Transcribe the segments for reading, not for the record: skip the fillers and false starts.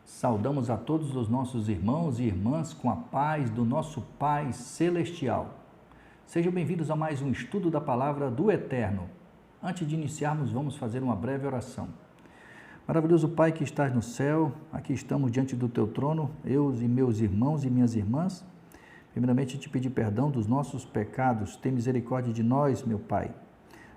Saudamos a todos os nossos irmãos e irmãs com a paz do nosso Pai Celestial. Sejam bem-vindos a mais um estudo da Palavra do Eterno. Antes de iniciarmos, vamos fazer uma breve oração. Maravilhoso Pai que estás no céu, aqui estamos diante do Teu trono, eu e meus irmãos e minhas irmãs. Primeiramente, te pedir perdão dos nossos pecados, tem misericórdia de nós, meu Pai.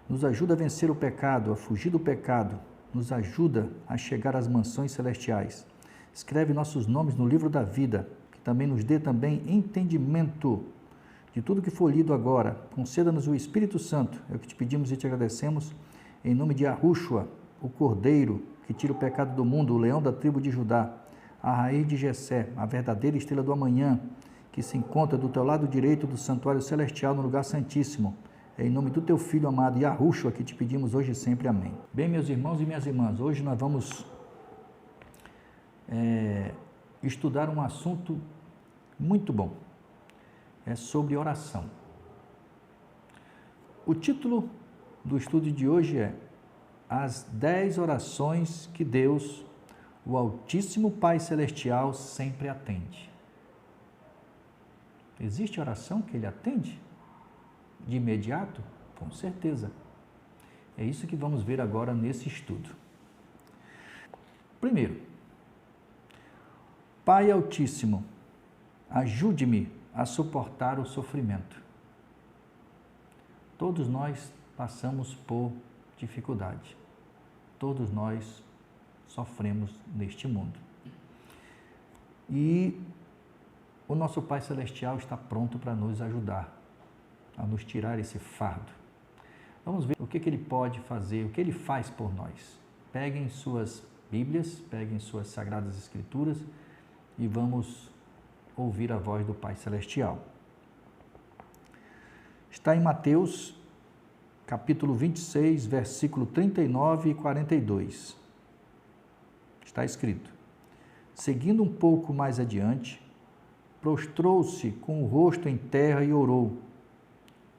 Nos ajuda a vencer o pecado, a fugir do pecado, nos ajuda a chegar às mansões celestiais. Escreve nossos nomes no livro da vida, que também nos dê também entendimento de tudo que for lido agora. Conceda-nos o Espírito Santo, é o que te pedimos e te agradecemos, em nome de Yahushua, o Cordeiro, que tira o pecado do mundo, o leão da tribo de Judá, a raiz de Jessé, a verdadeira estrela do amanhã, que se encontra do teu lado direito do santuário celestial no lugar santíssimo. É em nome do teu Filho amado Yahushua que te pedimos hoje e sempre. Amém. Bem, meus irmãos e minhas irmãs, hoje nós vamos estudar um assunto muito bom. É sobre oração. O título do estudo de hoje é As 10 orações que Deus, o Altíssimo Pai Celestial, sempre atende. Existe oração que Ele atende? De imediato? Com certeza. É isso que vamos ver agora nesse estudo. Primeiro, Pai Altíssimo, ajude-me a suportar o sofrimento. Todos nós passamos por dificuldade. Todos nós sofremos neste mundo. E o nosso Pai Celestial está pronto para nos ajudar, a nos tirar esse fardo. Vamos ver o que Ele pode fazer, o que Ele faz por nós. Peguem suas Bíblias, peguem suas Sagradas Escrituras e vamos ouvir a voz do Pai Celestial. Está em Mateus, capítulo 26, versículo 39 e 42. Está escrito: seguindo um pouco mais adiante, prostrou-se com o rosto em terra e orou: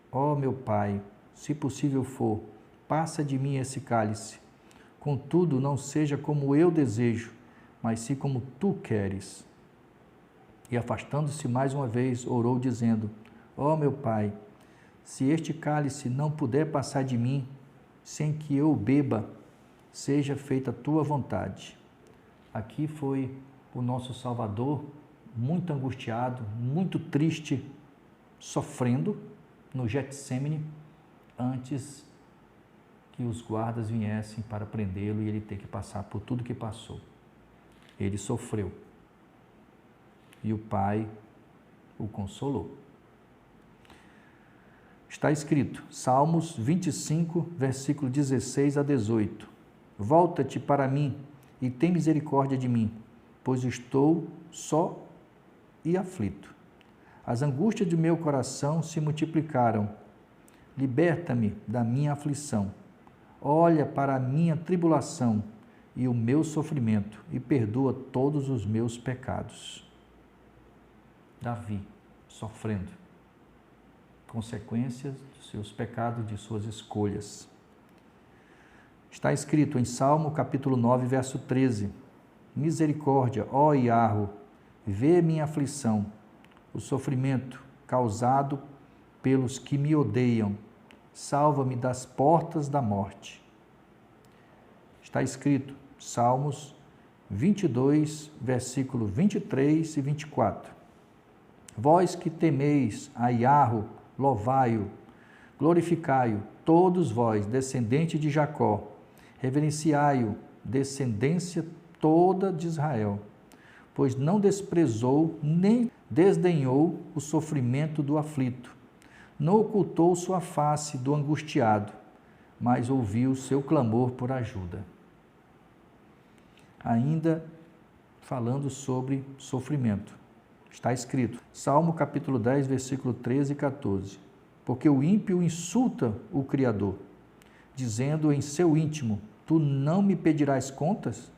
ó meu Pai, se possível for, passa de mim esse cálice. Contudo, não seja como eu desejo, mas sim como tu queres. E afastando-se mais uma vez, orou dizendo: ó meu Pai, se este cálice não puder passar de mim, sem que eu o beba, seja feita a tua vontade. Aqui foi o nosso Salvador, muito angustiado, muito triste, sofrendo no Getsêmani, antes que os guardas viessem para prendê-lo e ele ter que passar por tudo que passou. Ele sofreu. E o Pai o consolou. Está escrito, Salmos 25, versículo 16 a 18. Volta-te para mim e tem misericórdia de mim, pois estou só e aflito. As angústias de meu coração se multiplicaram. Liberta-me da minha aflição. Olha para a minha tribulação e o meu sofrimento e perdoa todos os meus pecados. Davi, sofrendo consequências dos seus pecados, de suas escolhas. Está escrito em Salmo capítulo 9, verso 13. Misericórdia, ó Iarro, vê minha aflição, o sofrimento causado pelos que me odeiam. Salva-me das portas da morte. Está escrito, Salmos 22, versículo 23 e 24. Vós que temeis a Iarro, louvai-o, glorificai-o, todos vós, descendente de Jacó, reverenciai-o, descendência toda de Israel, pois não desprezou nem desdenhou o sofrimento do aflito, não ocultou sua face do angustiado, mas ouviu seu clamor por ajuda. Ainda falando sobre sofrimento. Está escrito, Salmo capítulo 10, versículo 13 e 14. Porque o ímpio insulta o Criador, dizendo em seu íntimo, tu não me pedirás contas?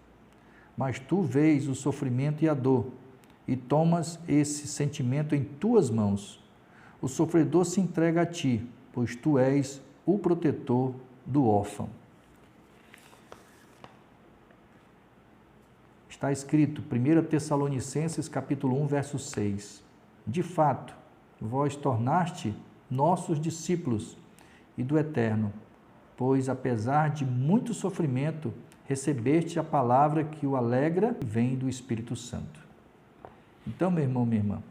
Mas tu vês o sofrimento e a dor, e tomas esse sentimento em tuas mãos. O sofredor se entrega a ti, pois tu és o protetor do órfão. Está escrito, 1 Tessalonicenses capítulo 1, verso 6. De fato, vós tornaste nossos discípulos e do Eterno, pois apesar de muito sofrimento, recebeste a palavra que o alegra e vem do Espírito Santo. Então, meu irmão, minha irmã,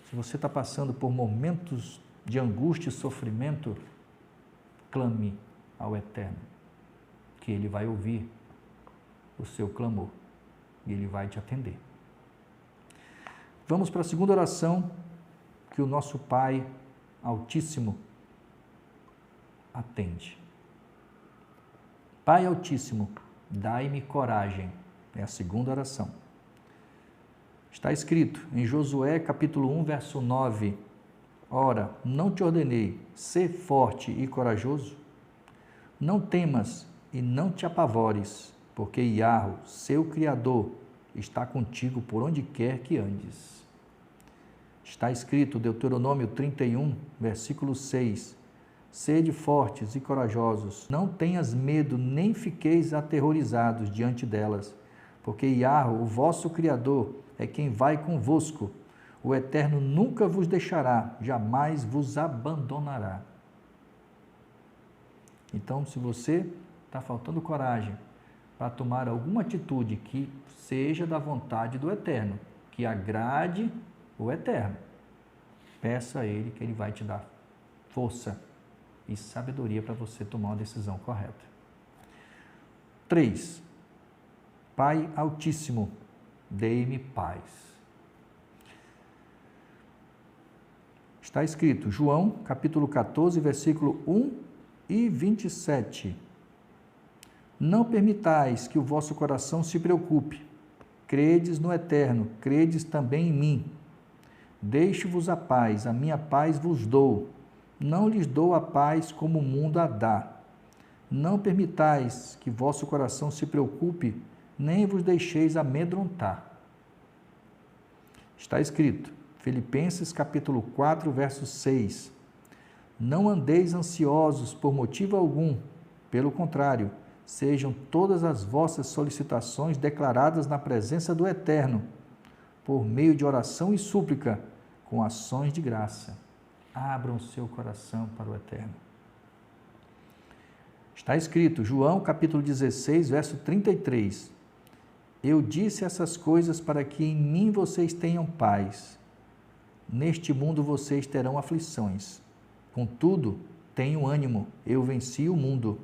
se você está passando por momentos de angústia e sofrimento, clame ao Eterno, que Ele vai ouvir o seu clamor e Ele vai te atender. Vamos para a segunda oração que o nosso Pai Altíssimo atende. Pai Altíssimo, dai-me coragem. É a segunda oração. Está escrito em Josué capítulo 1, verso 9. Ora, não te ordenei, sê forte e corajoso? Não temas e não te apavores, porque Iahve, seu Criador, está contigo por onde quer que andes. Está escrito, Deuteronômio 31, versículo 6. Sede fortes e corajosos, não tenhas medo, nem fiqueis aterrorizados diante delas, porque Iahve, o vosso Criador, é quem vai convosco. O Eterno nunca vos deixará, jamais vos abandonará. Então, se você está faltando coragem para tomar alguma atitude que seja da vontade do Eterno, que agrade o Eterno, peça a Ele que Ele vai te dar força e sabedoria para você tomar uma decisão correta. 3. Pai Altíssimo, dei-me paz. Está escrito, João, capítulo 14, versículo 1 e 27. Não permitais que o vosso coração se preocupe. Credes no Eterno, credes também em mim. Deixo-vos a paz, a minha paz vos dou. Não lhes dou a paz como o mundo a dá. Não permitais que vosso coração se preocupe, nem vos deixeis amedrontar. Está escrito, Filipenses capítulo 4, verso 6. Não andeis ansiosos por motivo algum, pelo contrário, sejam todas as vossas solicitações declaradas na presença do Eterno, por meio de oração e súplica, com ações de graça. Abram seu coração para o Eterno. Está escrito, João capítulo 16, verso 33. Eu disse essas coisas para que em mim vocês tenham paz. Neste mundo vocês terão aflições. Contudo, tenham ânimo, eu venci o mundo.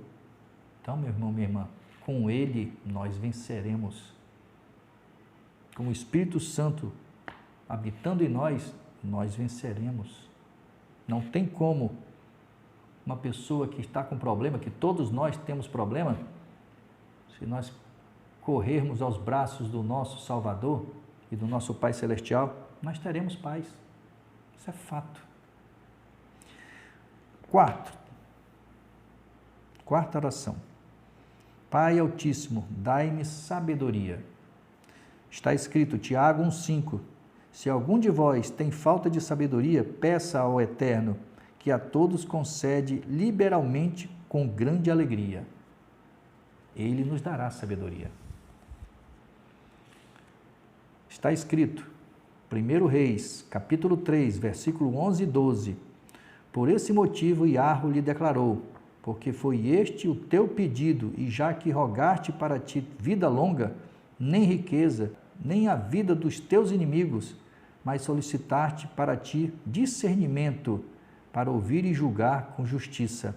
Então, meu irmão, minha irmã, com Ele nós venceremos. Com o Espírito Santo habitando em nós, nós venceremos. Não tem como uma pessoa que está com problema, que todos nós temos problema, se nós corrermos aos braços do nosso Salvador e do nosso Pai Celestial, nós teremos paz. Isso é fato. 4. Quarta oração. Pai Altíssimo, dai-me sabedoria. Está escrito, Tiago 1,5. Se algum de vós tem falta de sabedoria, peça ao Eterno, que a todos concede liberalmente com grande alegria. Ele nos dará sabedoria. Está escrito, 1 Reis, capítulo 3, versículo 11 e 12. Por esse motivo, Iahve lhe declarou, porque foi este o teu pedido, e já que rogaste para ti vida longa, nem riqueza, nem a vida dos teus inimigos, mas solicitaste para ti discernimento, para ouvir e julgar com justiça.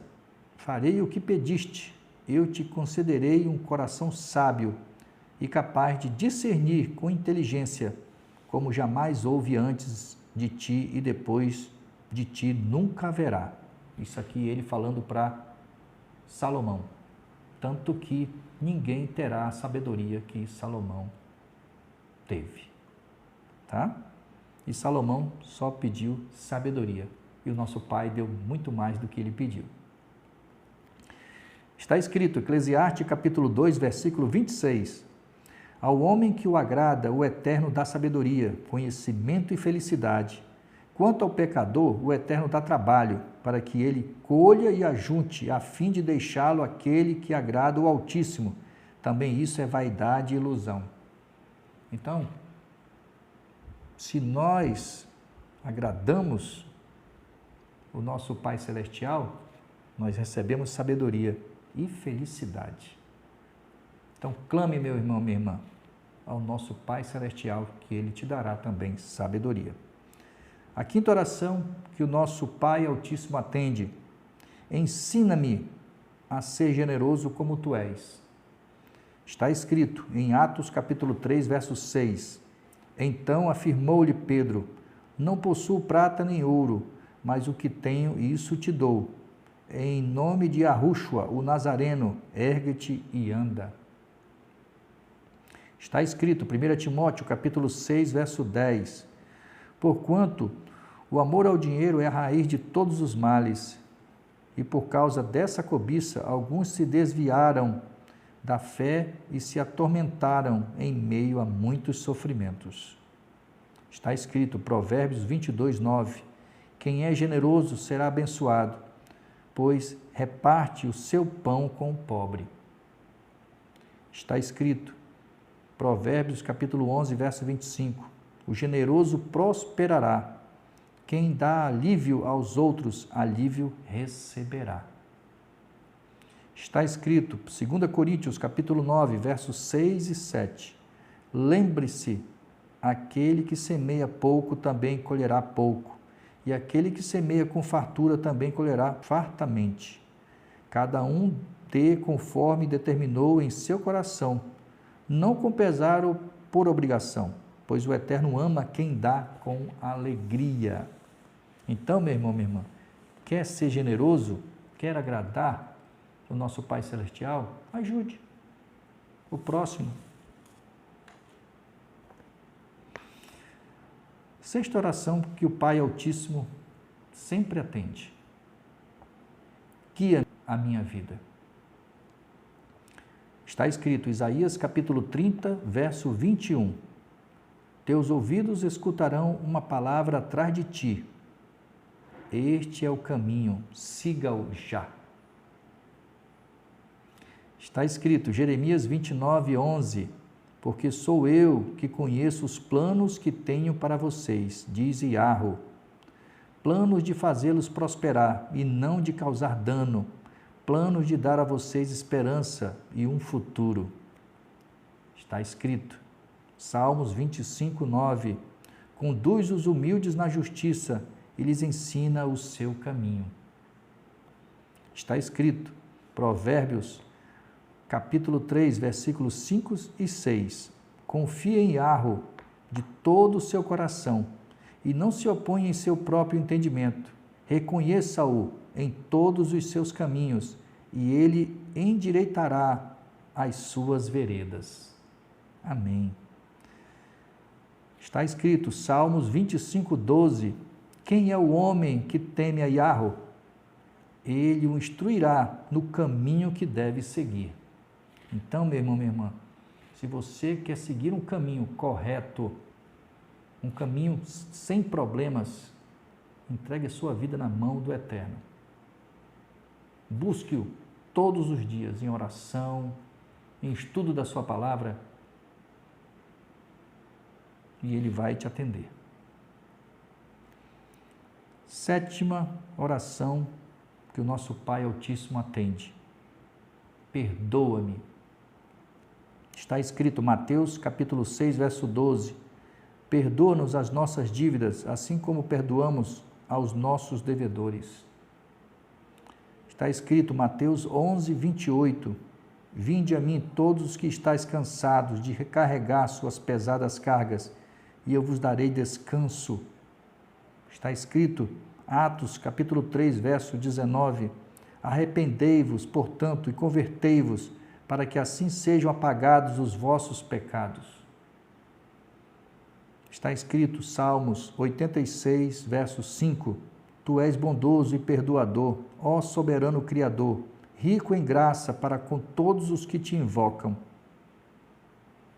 Farei o que pediste, eu te concederei um coração sábio e capaz de discernir com inteligência, como jamais houve antes de ti e depois de ti nunca haverá. Isso aqui ele falando para Salomão. Tanto que ninguém terá a sabedoria que Salomão teve. Tá? E Salomão só pediu sabedoria. E o nosso Pai deu muito mais do que ele pediu. Está escrito, Eclesiastes capítulo 2, versículo 26. Ao homem que o agrada, o Eterno dá sabedoria, conhecimento e felicidade. Quanto ao pecador, o Eterno dá trabalho, para que ele colha e ajunte, a fim de deixá-lo aquele que agrada o Altíssimo. Também isso é vaidade e ilusão. Então, se nós agradamos o nosso Pai Celestial, nós recebemos sabedoria e felicidade. Então, clame, meu irmão, minha irmã, ao nosso Pai Celestial, que Ele te dará também sabedoria. A quinta oração que o nosso Pai Altíssimo atende: ensina-me a ser generoso como tu és. Está escrito em Atos capítulo 3, verso 6. Então afirmou-lhe Pedro: não possuo prata nem ouro, mas o que tenho, isso te dou. Em nome de Yahushua, o Nazareno, ergue-te e anda. Está escrito, 1 Timóteo, capítulo 6, verso 10. Porquanto o amor ao dinheiro é a raiz de todos os males, e por causa dessa cobiça, alguns se desviaram da fé e se atormentaram em meio a muitos sofrimentos. Está escrito, Provérbios 22, 9. Quem é generoso será abençoado, pois reparte o seu pão com o pobre. Está escrito, Provérbios capítulo 11, verso 25. O generoso prosperará. Quem dá alívio aos outros, alívio receberá. Está escrito, 2 Coríntios capítulo 9, versos 6 e 7. Lembre-se, aquele que semeia pouco também colherá pouco, e aquele que semeia com fartura também colherá fartamente. Cada um dê conforme determinou em seu coração, não com pesar ou por obrigação, pois o Eterno ama quem dá com alegria. Então, meu irmão, minha irmã, quer ser generoso, quer agradar o nosso Pai Celestial? Ajude o próximo. Sexta oração que o Pai Altíssimo sempre atende: guia a minha vida. Está escrito, Isaías capítulo 30, verso 21. Teus ouvidos escutarão uma palavra atrás de ti. Este é o caminho, siga-o já. Está escrito, Jeremias 29, 11. Porque sou eu que conheço os planos que tenho para vocês, diz Yahweh. Planos de fazê-los prosperar e não de causar dano, planos de dar a vocês esperança e um futuro. Está escrito, Salmos 25, 9. Conduz os humildes na justiça e lhes ensina o seu caminho. Está escrito, Provérbios capítulo 3, versículos 5 e 6. Confia em Yahweh de todo o seu coração e não se oponha em seu próprio entendimento. Reconheça-o em todos os seus caminhos e ele endireitará as suas veredas. Amém. Está escrito, Salmos 25, 12. Quem é o homem que teme a Yahweh? Ele o instruirá no caminho que deve seguir. Então, meu irmão, minha irmã, se você quer seguir um caminho correto, um caminho sem problemas, entregue a sua vida na mão do Eterno. Busque-o todos os dias em oração, em estudo da sua palavra, e ele vai te atender. Sétima oração que o nosso Pai Altíssimo atende: perdoa-me. Está escrito, Mateus capítulo 6, verso 12. Perdoa-nos as nossas dívidas, assim como perdoamos aos nossos devedores. Está escrito, Mateus 11, 28. Vinde a mim todos os que estáis cansados de recarregar suas pesadas cargas, e eu vos darei descanso. Está escrito, Atos capítulo 3, verso 19. Arrependei-vos, portanto, e convertei-vos, para que assim sejam apagados os vossos pecados. Está escrito, Salmos 86, verso 5. Tu és bondoso e perdoador, ó soberano Criador, rico em graça para com todos os que te invocam.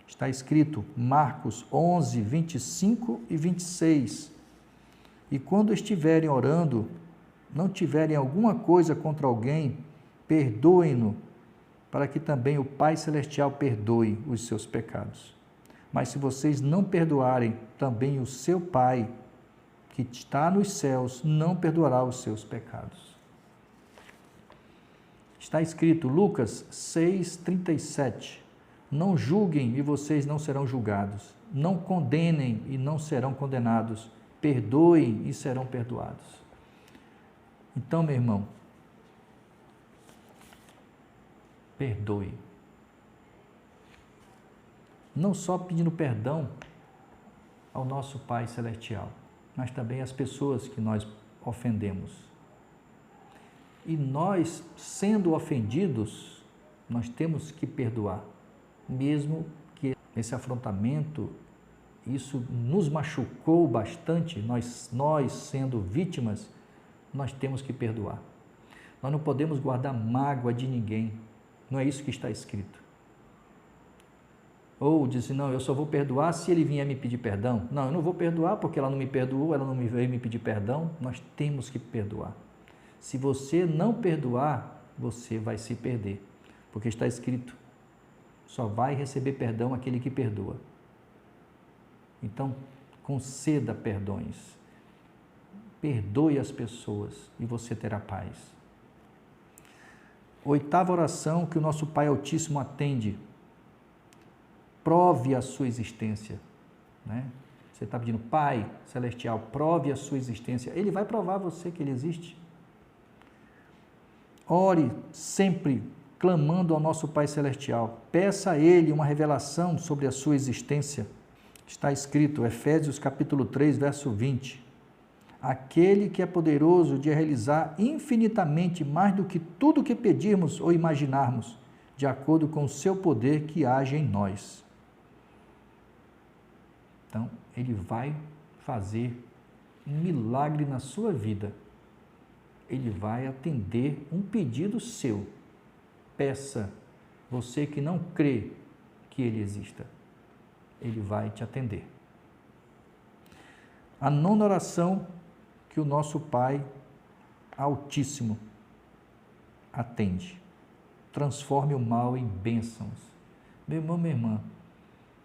Está escrito, Marcos 11, 25 e 26. E quando estiverem orando, não tiverem alguma coisa contra alguém, perdoem-no, para que também o Pai Celestial perdoe os seus pecados. Mas se vocês não perdoarem, também o seu Pai, que está nos céus, não perdoará os seus pecados. Está escrito, Lucas 6,37. Não julguem e vocês não serão julgados. Não condenem e não serão condenados. Perdoem e serão perdoados. Então, meu irmão, perdoe. Não só pedindo perdão ao nosso Pai Celestial, mas também às pessoas que nós ofendemos. E nós, sendo ofendidos, nós temos que perdoar, mesmo que esse afrontamento, isso nos machucou bastante, nós sendo vítimas, nós temos que perdoar. Nós não podemos guardar mágoa de ninguém, não é isso que está escrito. Ou diz, não, eu só vou perdoar se ele vier me pedir perdão. Não, eu não vou perdoar porque ela não me perdoou, ela não veio me pedir perdão. Nós temos que perdoar. Se você não perdoar, você vai se perder. Porque está escrito, só vai receber perdão aquele que perdoa. Então, conceda perdões. Perdoe as pessoas e você terá paz. Oitava oração que o nosso Pai Altíssimo atende. Prove a sua existência. Né? Você está pedindo, Pai Celestial, prove a sua existência. Ele vai provar a você que Ele existe. Ore sempre clamando ao nosso Pai Celestial. Peça a Ele uma revelação sobre a sua existência. Está escrito, Efésios capítulo 3, verso 20. Aquele que é poderoso de realizar infinitamente mais do que tudo que pedirmos ou imaginarmos, de acordo com o seu poder que age em nós. Então, Ele vai fazer um milagre na sua vida. Ele vai atender um pedido seu. Peça, você que não crê que Ele exista. Ele vai te atender. A nona oração que o nosso Pai Altíssimo atende. Transforme o mal em bênçãos. Meu irmão, minha irmã,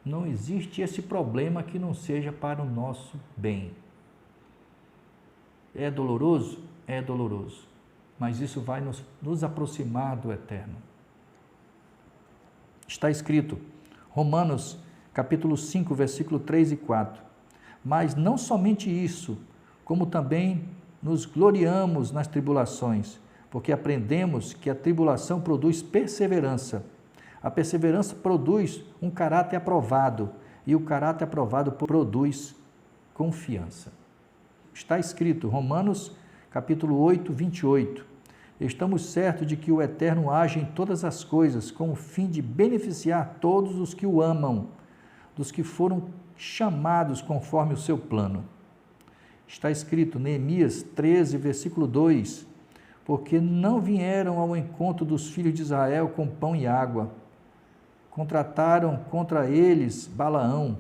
não existe esse problema que não seja para o nosso bem. É doloroso? É doloroso. Mas isso vai nos aproximar do eterno. Está escrito, Romanos capítulo 5, versículo 3 e 4. Mas não somente isso, como também nos gloriamos nas tribulações, porque aprendemos que a tribulação produz perseverança. A perseverança produz um caráter aprovado, e o caráter aprovado produz confiança. Está escrito, Romanos capítulo 8, 28. Estamos certos de que o Eterno age em todas as coisas, com o fim de beneficiar todos os que o amam, dos que foram chamados conforme o seu plano. Está escrito, Neemias 13, versículo 2, porque não vieram ao encontro dos filhos de Israel com pão e água, contrataram contra eles Balaão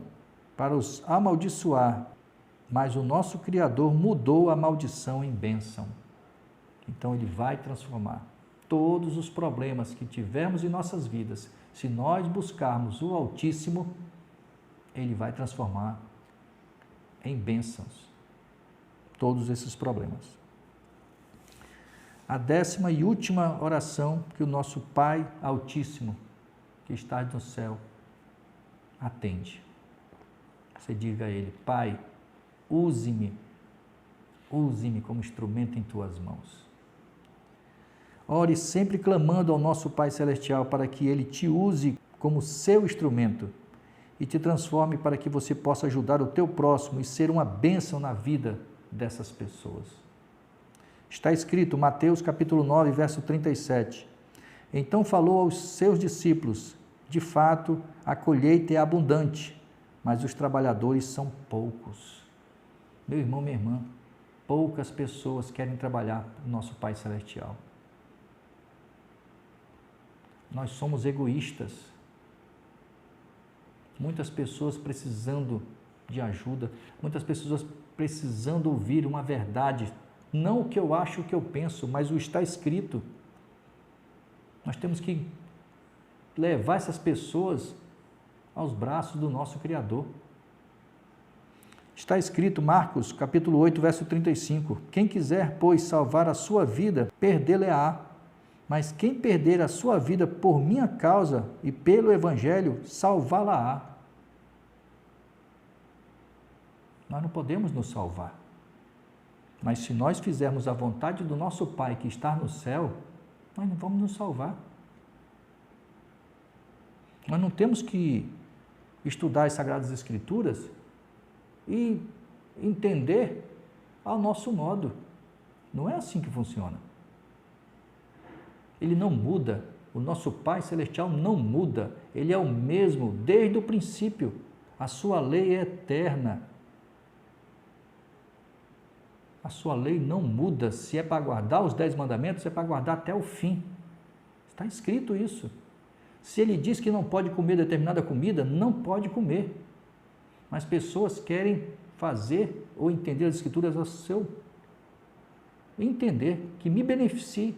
para os amaldiçoar, mas o nosso Criador mudou a maldição em bênção. Então Ele vai transformar todos os problemas que tivermos em nossas vidas. Se nós buscarmos o Altíssimo, Ele vai transformar em bênçãos todos esses problemas. A 10ª e última oração que o nosso Pai Altíssimo, que está no céu, atende. Você diga a Ele, Pai, use-me como instrumento em Tuas mãos. Ore sempre clamando ao nosso Pai Celestial para que Ele te use como seu instrumento e te transforme para que você possa ajudar o teu próximo e ser uma bênção na vida dessas pessoas. Está escrito, Mateus capítulo 9, verso 37. Então falou aos seus discípulos, de fato, a colheita é abundante, mas os trabalhadores são poucos. Meu irmão, minha irmã, poucas pessoas querem trabalhar para o nosso Pai Celestial. Nós somos egoístas. Muitas pessoas precisando de ajuda, muitas pessoas precisando ouvir uma verdade, não o que eu acho, o que eu penso, mas o está escrito. Nós temos que levar essas pessoas aos braços do nosso Criador. Está escrito, Marcos, capítulo 8, verso 35, quem quiser, pois, salvar a sua vida, perdê-la-á. Mas quem perder a sua vida por minha causa e pelo Evangelho, salvá-la-á. Nós não podemos nos salvar. Mas se nós fizermos a vontade do nosso Pai que está no céu, nós não vamos nos salvar. Nós não temos que estudar as Sagradas Escrituras e entender ao nosso modo. Não é assim que funciona. Ele não muda. O nosso Pai Celestial não muda. Ele é o mesmo desde o princípio. A sua lei é eterna. A sua lei não muda. Se é para guardar os 10 mandamentos, é para guardar até o fim. Está escrito isso. Se ele diz que não pode comer determinada comida, não pode comer. Mas pessoas querem fazer ou entender as Escrituras ao seu entender, que me beneficie.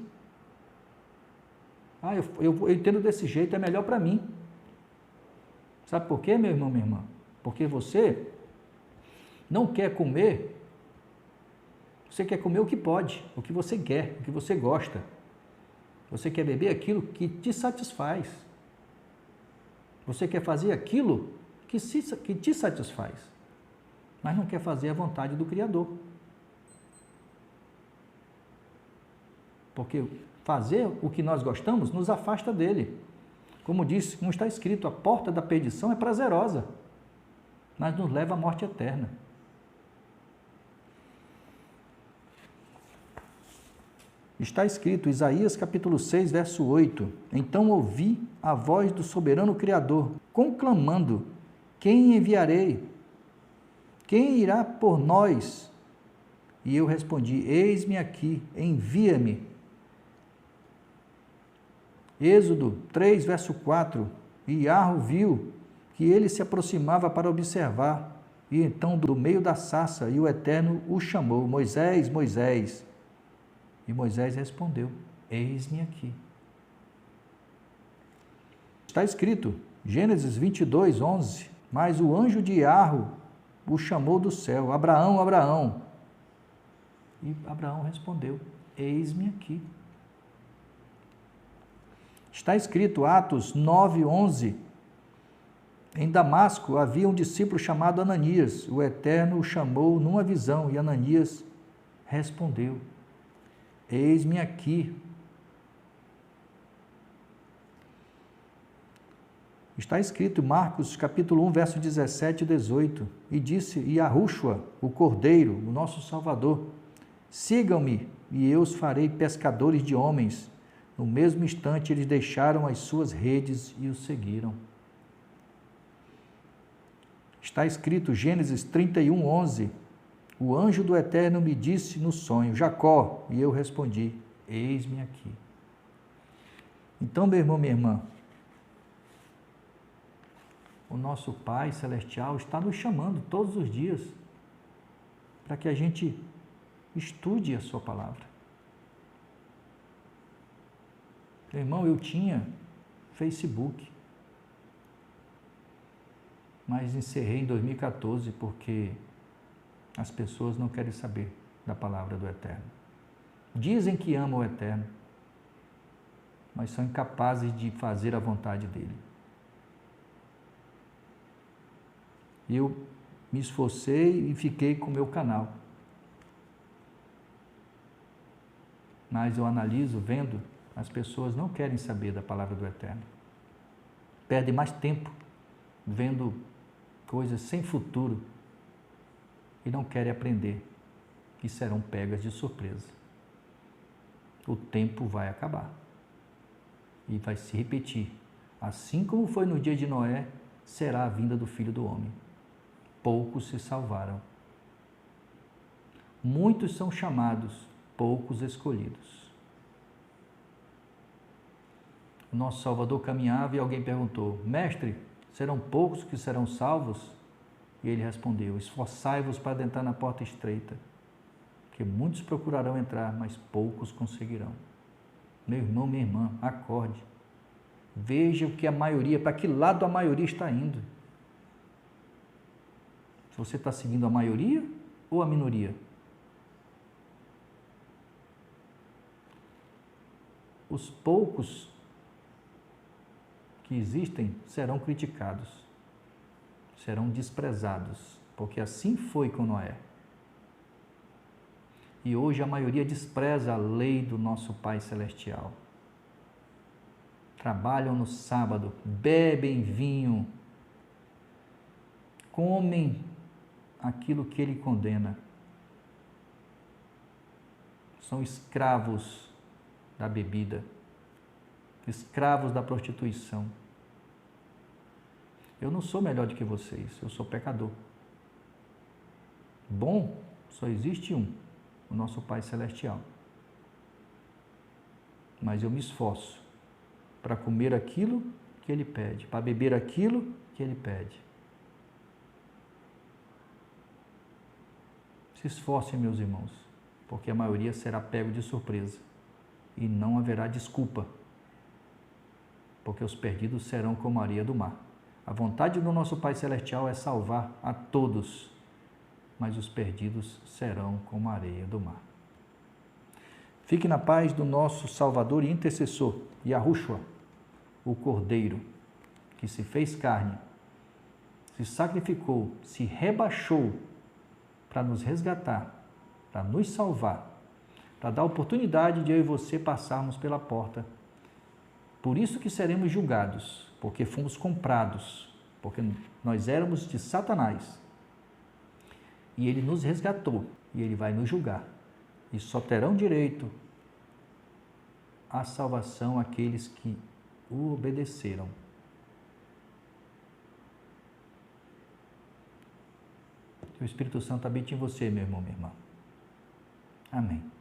Eu entendo desse jeito, é melhor para mim. Sabe por quê, meu irmão, minha irmã? Porque você não quer comer, você quer comer o que pode, o que você quer, o que você gosta. Você quer beber aquilo que te satisfaz. Você quer fazer aquilo que te satisfaz, mas não quer fazer a vontade do Criador. Porque fazer o que nós gostamos nos afasta dele. Como está escrito, a porta da perdição é prazerosa, mas nos leva à morte eterna. Está escrito, Isaías capítulo 6, verso 8, então ouvi a voz do soberano Criador, conclamando, quem enviarei? Quem irá por nós? E eu respondi, eis-me aqui, envia-me. Êxodo 3, verso 4, Iarro viu que ele se aproximava para observar, e então do meio da sarça, e o Eterno o chamou, Moisés, Moisés. E Moisés respondeu, eis-me aqui. Está escrito, Gênesis 22, 11, mas o anjo de Iarro o chamou do céu, Abraão, Abraão. E Abraão respondeu, eis-me aqui. Está escrito, Atos 9, 11, em Damasco havia um discípulo chamado Ananias, o Eterno o chamou numa visão, e Ananias respondeu, eis-me aqui. Está escrito, Marcos, capítulo 1, verso 17 e 18, e disse Yahushua, o Cordeiro, o nosso Salvador, sigam-me, e eu os farei pescadores de homens. No mesmo instante, eles deixaram as suas redes e os seguiram. Está escrito, Gênesis 31, 11, o anjo do Eterno me disse no sonho, Jacó, e eu respondi, eis-me aqui. Então, meu irmão, minha irmã, o nosso Pai Celestial está nos chamando todos os dias para que a gente estude a sua palavra. Meu irmão, eu tinha Facebook, mas encerrei em 2014 porque as pessoas não querem saber da palavra do Eterno. Dizem que amam o Eterno, mas são incapazes de fazer a vontade dele. Eu me esforcei e fiquei com o meu canal. Mas eu analiso, vendo, as pessoas não querem saber da palavra do Eterno. Perdem mais tempo vendo coisas sem futuro e não querem aprender e serão pegas de surpresa. O tempo vai acabar e vai se repetir. Assim como foi no dia de Noé, será a vinda do Filho do Homem. Poucos se salvaram. Muitos são chamados, poucos escolhidos. O nosso Salvador caminhava e alguém perguntou, mestre, serão poucos que serão salvos? E ele respondeu, esforçai-vos para entrar na porta estreita, porque muitos procurarão entrar, mas poucos conseguirão. Meu irmão, minha irmã, acorde. Veja o que a maioria, para que lado a maioria está indo. Se você está seguindo a maioria ou a minoria? Os poucos que existem serão criticados, serão desprezados, porque assim foi com Noé. E hoje a maioria despreza a lei do nosso Pai Celestial. Trabalham no sábado, bebem vinho, comem aquilo que ele condena. São escravos da bebida, escravos da prostituição. Eu não sou melhor do que vocês, eu sou pecador. Bom, só existe um, o nosso Pai Celestial. Mas eu me esforço para comer aquilo que Ele pede, para beber aquilo que Ele pede. Se esforcem, meus irmãos, porque a maioria será pego de surpresa e não haverá desculpa, porque os perdidos serão como a areia do mar. A vontade do nosso Pai Celestial é salvar a todos, mas os perdidos serão como a areia do mar. Fique na paz do nosso Salvador e intercessor, Yahushua, o Cordeiro, que se fez carne, se sacrificou, se rebaixou para nos resgatar, para nos salvar, para dar a oportunidade de eu e você passarmos pela porta. Por isso que seremos julgados, porque fomos comprados, porque nós éramos de Satanás. E ele nos resgatou, e ele vai nos julgar. E só terão direito à salvação aqueles que o obedeceram. Que o Espírito Santo habite em você, meu irmão, minha irmã. Amém.